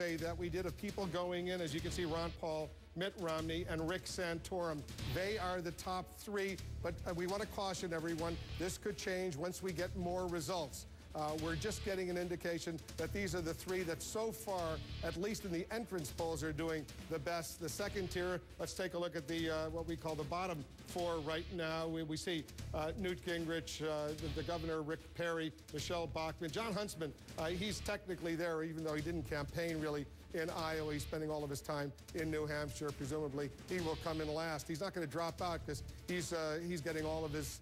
that we did of people going in. As you can see, Ron Paul, Mitt Romney, and Rick Santorum. They are the top three, but we want to caution everyone, this could change once we get more results. We're just getting an indication that these are the three that so far, at least in the entrance polls, are doing the best. The second tier, let's take a look at the what we call the bottom four right now. We see Newt Gingrich, the governor, Rick Perry, Michelle Bachmann, John Huntsman. He's technically there, even though he didn't campaign really in Iowa. He's spending all of his time in New Hampshire. Presumably, he will come in last. He's not going to drop out because he's getting all of his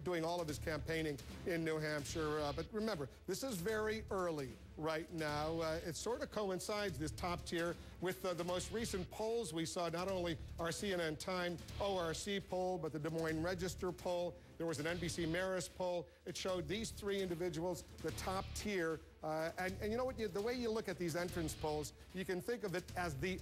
doing all of his campaigning in New Hampshire. But remember, this is very early right now. It sort of coincides, this top tier, with the most recent polls we saw. Not only our CNN Time ORC poll, but the Des Moines Register poll. There was an NBC Marist poll. It showed these three individuals, the top tier. And you know what? The way you look at these entrance polls, you can think of it as the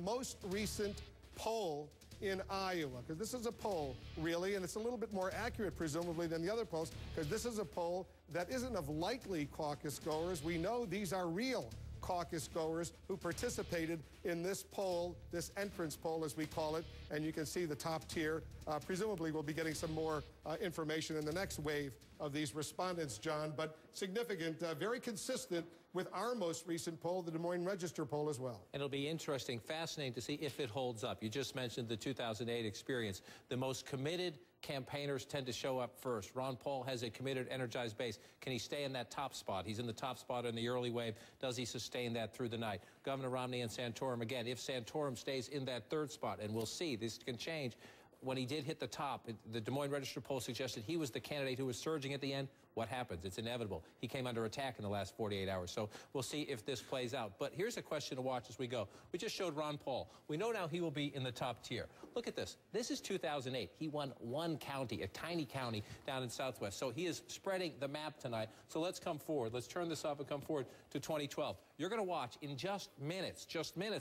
most recent poll in Iowa, because this is a poll, really, and it's a little bit more accurate, presumably, than the other polls, because this is a poll that isn't of likely caucus goers. We know these are real caucus goers who participated in this poll, this entrance poll, as we call it, and you can see the top tier. Presumably, we'll be getting some more information in the next wave of these respondents, John, but significant, very consistent with our most recent poll, the Des Moines Register poll as well. And it'll be interesting, fascinating to see if it holds up. You just mentioned the 2008 experience. The most committed campaigners tend to show up first. Ron Paul has a committed, energized base. Can he stay in that top spot? He's in the top spot in the early wave. Does he sustain that through the night? Governor Romney and Santorum, again, if Santorum stays in that third spot, and we'll see, this can change. When he did hit the top, the Des Moines Register poll suggested he was the candidate who was surging at the end. What happens? It's inevitable. He came under attack in the last 48 hours. So we'll see if this plays out. But here's a question to watch as we go. We just showed Ron Paul. We know now he will be in the top tier. Look at this. This is 2008. He won one county, a tiny county down in Southwest. So he is spreading the map tonight. So let's come forward. Let's turn this off and come forward to 2012. You're going to watch in just minutes,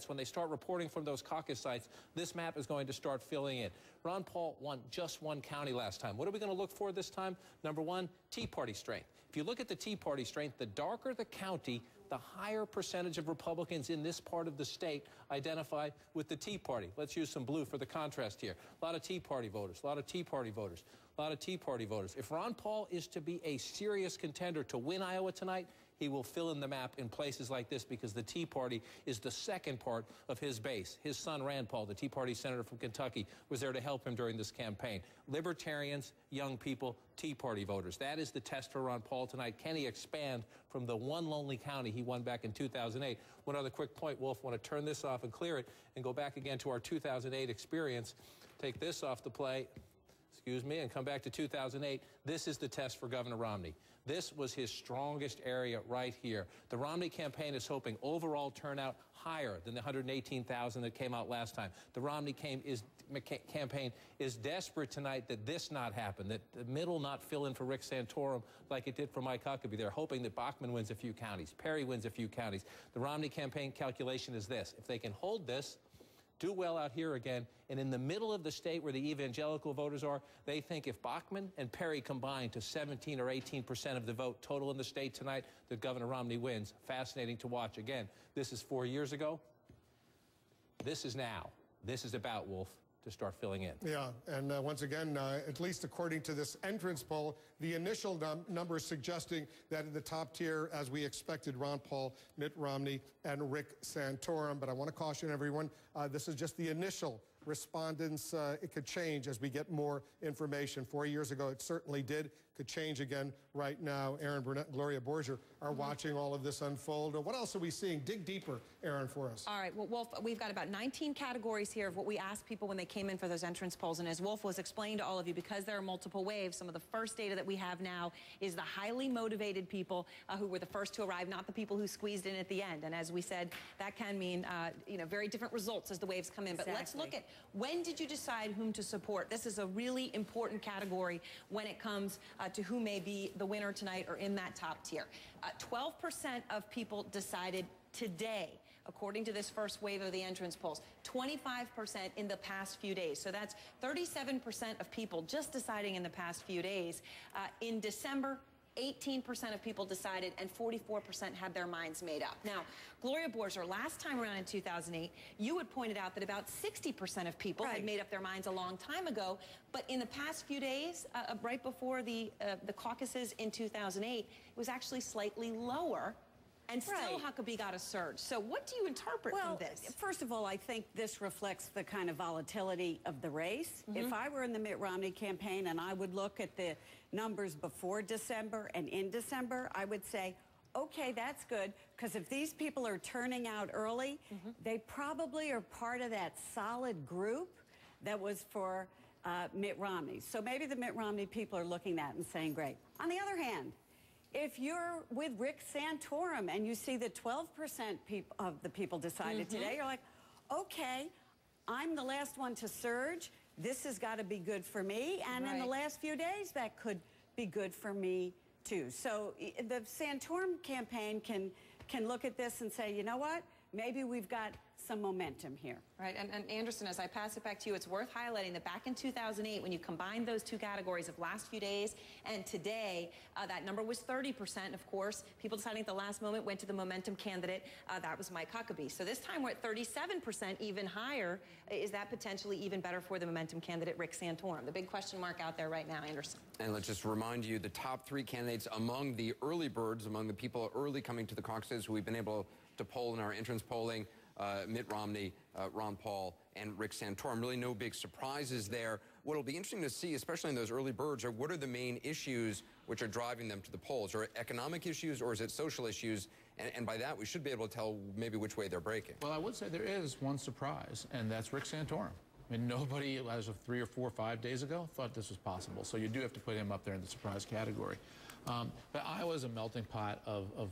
when they start reporting from those caucus sites, this map is going to start filling in. Ron Paul won just one county last time. What are we going to look for this time? Number one, Tea Party strength. If you look at the Tea Party strength, the darker the county, the higher percentage of Republicans in this part of the state identify with the Tea Party. Let's use some blue for the contrast here. A lot of Tea Party voters, a lot of Tea Party voters, a lot of Tea Party voters. If Ron Paul is to be a serious contender to win Iowa tonight, he will fill in the map in places like this because the Tea Party is the second part of his base. His son, Rand Paul, the Tea Party senator from Kentucky, was there to help him during this campaign. Libertarians, young people, Tea Party voters. That is the test for Ron Paul tonight. Can he expand from the one lonely county he won back in 2008? One other quick point, Wolf, I want to turn this off and clear it and go back again to our 2008 experience. Take this off the play. Excuse me, and come back to 2008. This is the test for Governor Romney. This was his strongest area right here. The Romney campaign is hoping overall turnout higher than the 118,000 that came out last time. The Romney campaign is desperate tonight that this not happen, that the middle not fill in for Rick Santorum like it did for Mike Huckabee. They're hoping that Bachmann wins a few counties, Perry wins a few counties. The Romney campaign calculation is this. If they can hold this, do well out here again, and in the middle of the state where the evangelical voters are, they think if Bachmann and Perry combine to 17 or 18% of the vote total in the state tonight, that Governor Romney wins. Fascinating to watch. Again, this is 4 years ago. This is now. This is about, Wolf, to start filling in. Yeah, and once again, at least according to this entrance poll, the initial numbers suggesting that in the top tier, as we expected, Ron Paul, Mitt Romney, and Rick Santorum. But I want to caution everyone, this is just the initial respondents. It could change as we get more information. 4 years ago, it certainly did. Could change again right now. Aaron Burnett and Gloria Borger are watching all of this unfold. What else are we seeing? Dig deeper, Aaron, for us. All right. Well, Wolf, we've got about 19 categories here of what we asked people when they came in for those entrance polls. And as Wolf was explaining to all of you, because there are multiple waves, some of the first data that we have now is the highly motivated people who were the first to arrive, not the people who squeezed in at the end. And as we said, that can mean, very different results as the waves come in. Exactly. But let's look at, when did you decide whom to support? This is a really important category when it comes to who may be the winner tonight or in that top tier. 12% of people decided today, according to this first wave of the entrance polls, 25% in the past few days. So that's 37% of people just deciding in the past few days. In December, 18% of people decided, and 44% had their minds made up. Now, Gloria Borger, last time around in 2008, you had pointed out that about 60% of people had made up their minds a long time ago, but in the past few days, right before the caucuses in 2008, it was actually slightly lower. And still Huckabee got a surge. So what do you interpret from this? First of all, I think this reflects the kind of volatility of the race. If I were in the Mitt Romney campaign and I would look at the numbers before December and in December, I would say, okay, that's good, because if these people are turning out early, they probably are part of that solid group that was for Mitt Romney. So maybe the Mitt Romney people are looking at it and saying, great. On the other hand, if you're with Rick Santorum and you see that 12% of the people decided today, you're like, okay, I'm the last one to surge. This has got to be good for me. And in the last few days, that could be good for me, too. So the Santorum campaign can look at this and say, you know what? Maybe we've got some momentum here. Right, and Anderson, as I pass it back to you, it's worth highlighting that back in 2008, when you combine those two categories of last few days and today, that number was 30%, of course. People deciding at the last moment went to the momentum candidate. That was Mike Huckabee. So this time we're at 37%, even higher. Is that potentially even better for the momentum candidate, Rick Santorum? The big question mark out there right now, Anderson. And let's just remind you, the top three candidates among the early birds, among the people early coming to the caucuses who we've been able to poll in our entrance polling, Mitt Romney, Ron Paul, and Rick Santorum. Really no big surprises there. What will be interesting to see, especially in those early birds, are what are the main issues which are driving them to the polls? Are it economic issues or is it social issues? And by that, we should be able to tell maybe which way they're breaking. Well, I would say there is one surprise, and that's Rick Santorum. I mean, nobody, as of 3 or 4 or 5 days ago, thought this was possible. So you do have to put him up there in the surprise category. But Iowa's a melting pot of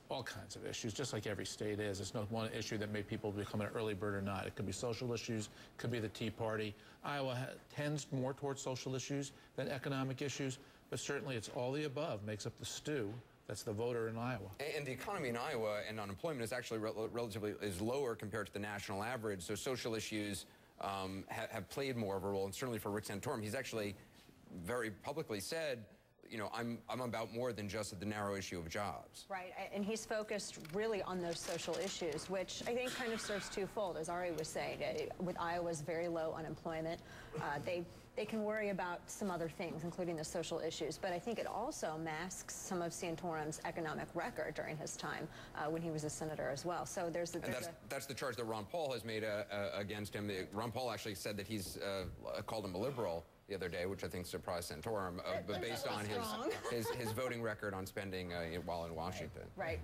all kinds of issues, just like every state is. It's not one issue that made people become an early bird or not. It could be social issues, it could be the Tea Party. Iowa tends more towards social issues than economic issues, but certainly it's all the above, makes up the stew. That's the voter in Iowa. And the economy in Iowa and unemployment is actually relatively lower compared to the national average. So social issues have played more of a role, and certainly for Rick Santorum, he's actually very publicly said, you know, I'm about more than just the narrow issue of jobs. Right, and he's focused really on those social issues, which I think kind of serves twofold, as Ari was saying. With Iowa's very low unemployment, they can worry about some other things, including the social issues. But I think it also masks some of Santorum's economic record during his time when he was a senator as well. So that's the charge that Ron Paul has made against him. Ron Paul actually said that he's called him a liberal the other day, which I think surprised Santorum, but based on his voting record on spending while in Washington. Right.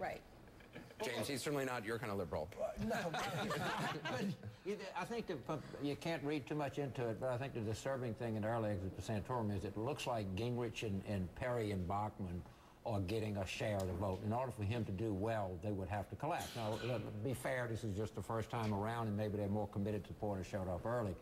James, he's certainly not your kind of liberal. No, but I think that you can't read too much into it, but I think the disturbing thing in the early exit for Santorum is it looks like Gingrich and Perry and Bachmann are getting a share of the vote. In order for him to do well, they would have to collapse. Now, to be fair, this is just the first time around, and maybe they're more committed supporters showed up early.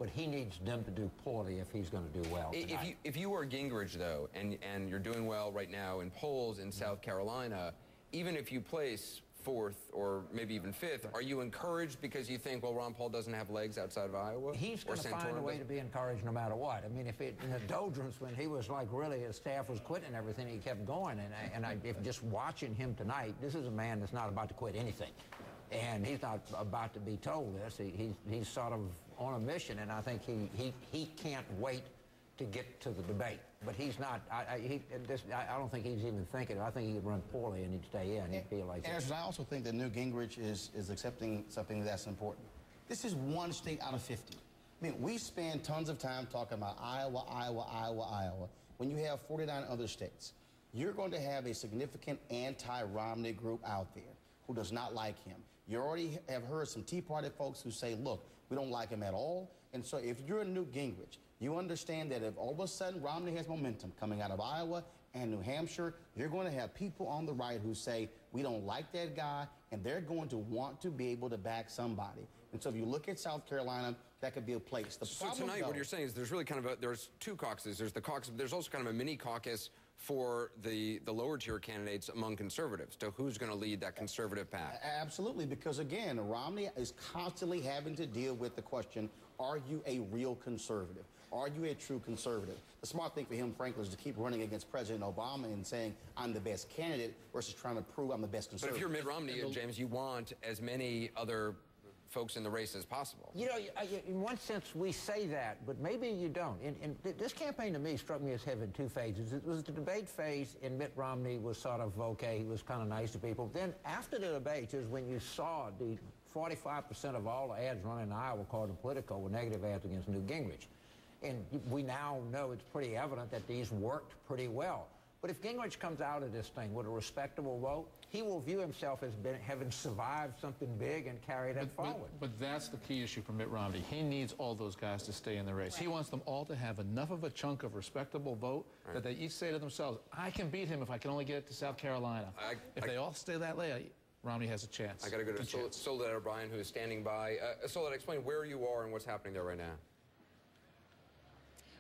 But he needs them to do poorly if he's going to do well tonight. If you are Gingrich, though, and you're doing well right now in polls in South Carolina, even if you place 4th or maybe even 5th, are you encouraged because you think, well, Ron Paul doesn't have legs outside of Iowa? He's going to find a way to be encouraged no matter what. I mean, in the doldrums when he was like really his staff was quitting and everything, he kept going. If just watching him tonight, this is a man that's not about to quit anything. And he's not about to be told this. He's sort of on a mission, and I think he can't wait to get to the debate. But he's not. I don't think he's even thinking. I think he could run poorly and he'd stay in. He'd feel like Anderson, I also think that Newt Gingrich is accepting something that's important. This is one state out of 50. I mean, we spend tons of time talking about Iowa. When you have 49 other states, you're going to have a significant anti-Romney group out there who does not like him. You already have heard some Tea Party folks who say, look, we don't like him at all. And so if you're a Newt Gingrich, you understand that if all of a sudden Romney has momentum coming out of Iowa and New Hampshire, you're going to have people on the right who say, we don't like that guy, and they're going to want to be able to back somebody. And so if you look at South Carolina, that could be a place. So tonight, what you're saying is there's really kind of there's two caucuses. There's the caucus, but there's also kind of a mini caucus for the lower tier candidates among conservatives, to who's going to lead that conservative path? Absolutely, because again, Romney is constantly having to deal with the question, are you a real conservative? Are you a true conservative? The smart thing for him, frankly, is to keep running against President Obama and saying, I'm the best candidate, versus trying to prove I'm the best conservative. But if you're Mitt Romney, James, you want as many other folks in the race as possible. You know, in one sense, we say that, but maybe you don't. And this campaign, to me, struck me as having two phases. It was the debate phase, and Mitt Romney was sort of, okay, he was kind of nice to people. Then after the debates is when you saw the 45% of all the ads running in Iowa, according to Politico, were negative ads against Newt Gingrich. And we now know it's pretty evident that these worked pretty well. But if Gingrich comes out of this thing with a respectable vote, he will view himself as having survived something big and carry that forward. But that's the key issue for Mitt Romney. He needs all those guys to stay in the race. Right. He wants them all to have enough of a chunk of respectable vote that they each say to themselves, I can beat him if I can only get it to South Carolina. If they all stay that way, Romney has a chance. I got to go to Soledad O'Brien, who is standing by. Soledad, explain where you are and what's happening there right now.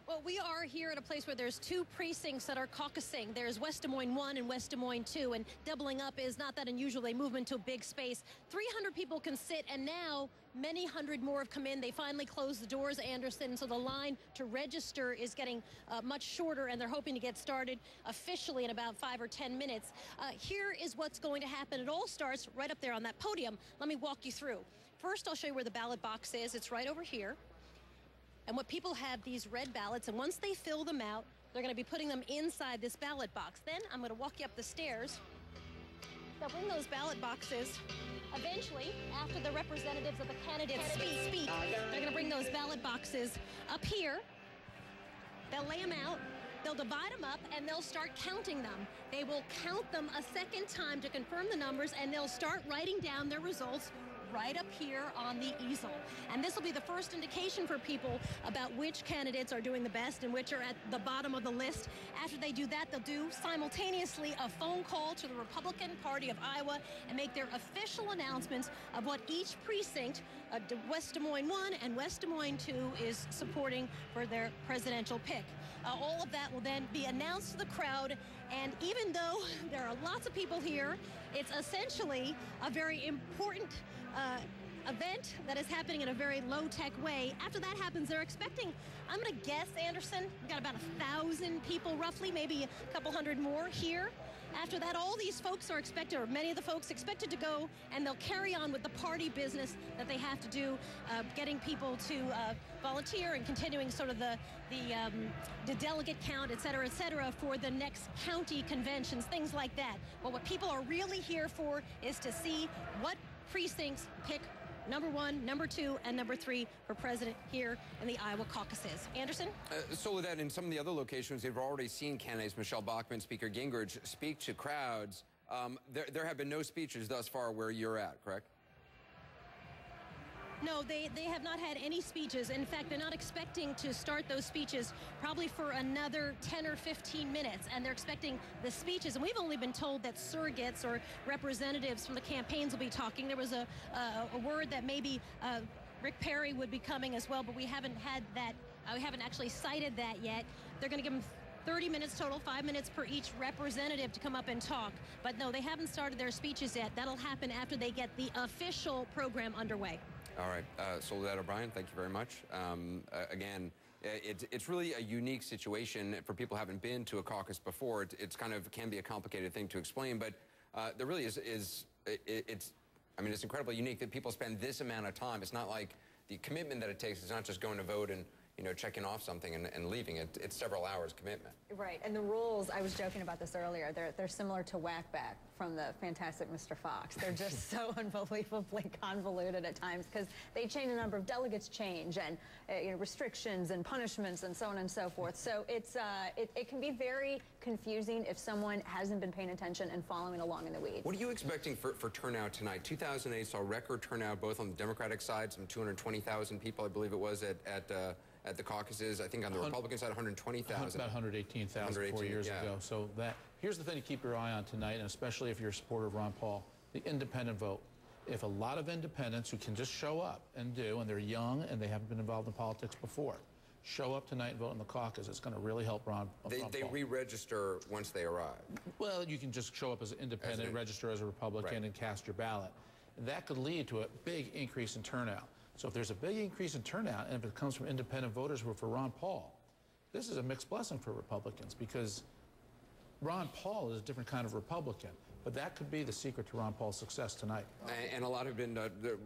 Well, we are here at a place where there's two precincts that are caucusing. There's West Des Moines 1 and West Des Moines 2, and doubling up is not that unusual. They move into a big space. 300 people can sit, and now many hundred more have come in. They finally closed the doors, Anderson, so the line to register is getting much shorter, and they're hoping to get started officially in about 5 or 10 minutes. Here is what's going to happen. It all starts right up there on that podium. Let me walk you through. First, I'll show you where the ballot box is. It's right over here. And what people have these red ballots, and once they fill them out, they're going to be putting them inside this ballot box. Then I'm going to walk you up the stairs. They'll bring those ballot boxes. Eventually, after the representatives of the candidates speak, they're going to bring those ballot boxes up here. They'll lay them out. They'll divide them up, and they'll start counting them. They will count them a second time to confirm the numbers, and they'll start writing down their results right up here on the easel. And this will be the first indication for people about which candidates are doing the best and which are at the bottom of the list. After they do that, they'll do simultaneously a phone call to the Republican Party of Iowa and make their official announcements of what each precinct, West Des Moines 1 and West Des Moines 2, is supporting for their presidential pick. All of that will then be announced to the crowd, and even though there are lots of people here, it's essentially a very important event that is happening in a very low-tech way. After that happens, they're expecting, I'm going to guess, Anderson, we've got about 1,000 people roughly, maybe a couple hundred more here. After that, all these folks are expected, or many of the folks expected to go, and they'll carry on with the party business that they have to do, getting people to volunteer and continuing sort of the delegate count, et cetera, for the next county conventions, things like that. But what people are really here for is to see what precincts pick number 1, number 2, and number 3 for president here in the Iowa caucuses. Anderson? Soledad, in some of the other locations, they've already seen candidates Michelle Bachmann, Speaker Gingrich, speak to crowds. There have been no speeches thus far where you're at, correct? No, they have not had any speeches. In fact, they're not expecting to start those speeches probably for another 10 or 15 minutes. And they're expecting the speeches. And we've only been told that surrogates or representatives from the campaigns will be talking. There was a word that maybe Rick Perry would be coming as well, but we haven't had that. We haven't actually cited that yet. They're going to give them 30 minutes total, 5 minutes per each representative to come up and talk. But no, they haven't started their speeches yet. That'll happen after they get the official program underway. All right, Soledad O'Brien, thank you very much. Again, it's really a unique situation for people who haven't been to a caucus before. It's kind of can be a complicated thing to explain, but there really it's incredibly unique that people spend this amount of time. It's not like the commitment that it takes. It's not just going to vote and checking off something and leaving. It's several hours commitment. Right, and the rules, I was joking about this earlier, they're similar to Whackback from the Fantastic Mr. Fox. They're just so unbelievably convoluted at times because they change, a number of delegates change, and restrictions and punishments and so on and so forth. So it's it can be very confusing if someone hasn't been paying attention and following along in the weeds. What are you expecting for turnout tonight? 2008 saw record turnout both on the Democratic side, some 220,000 people, I believe it was, at the caucuses. I think on the Republican side, 120,000. About 118,000 4 years ago. So here's the thing to keep your eye on tonight, and especially if you're a supporter of Ron Paul, the independent vote. If a lot of independents who can just show up and they're young and they haven't been involved in politics before, show up tonight and vote in the caucus. It's going to really help Ron Paul. They re-register once they arrive. Well, you can just show up as an independent, register as a Republican, and cast your ballot. And that could lead to a big increase in turnout. So if there's a big increase in turnout, and if it comes from independent voters who are for Ron Paul, this is a mixed blessing for Republicans, because Ron Paul is a different kind of Republican. But that could be the secret to Ron Paul's success tonight. And a lot have been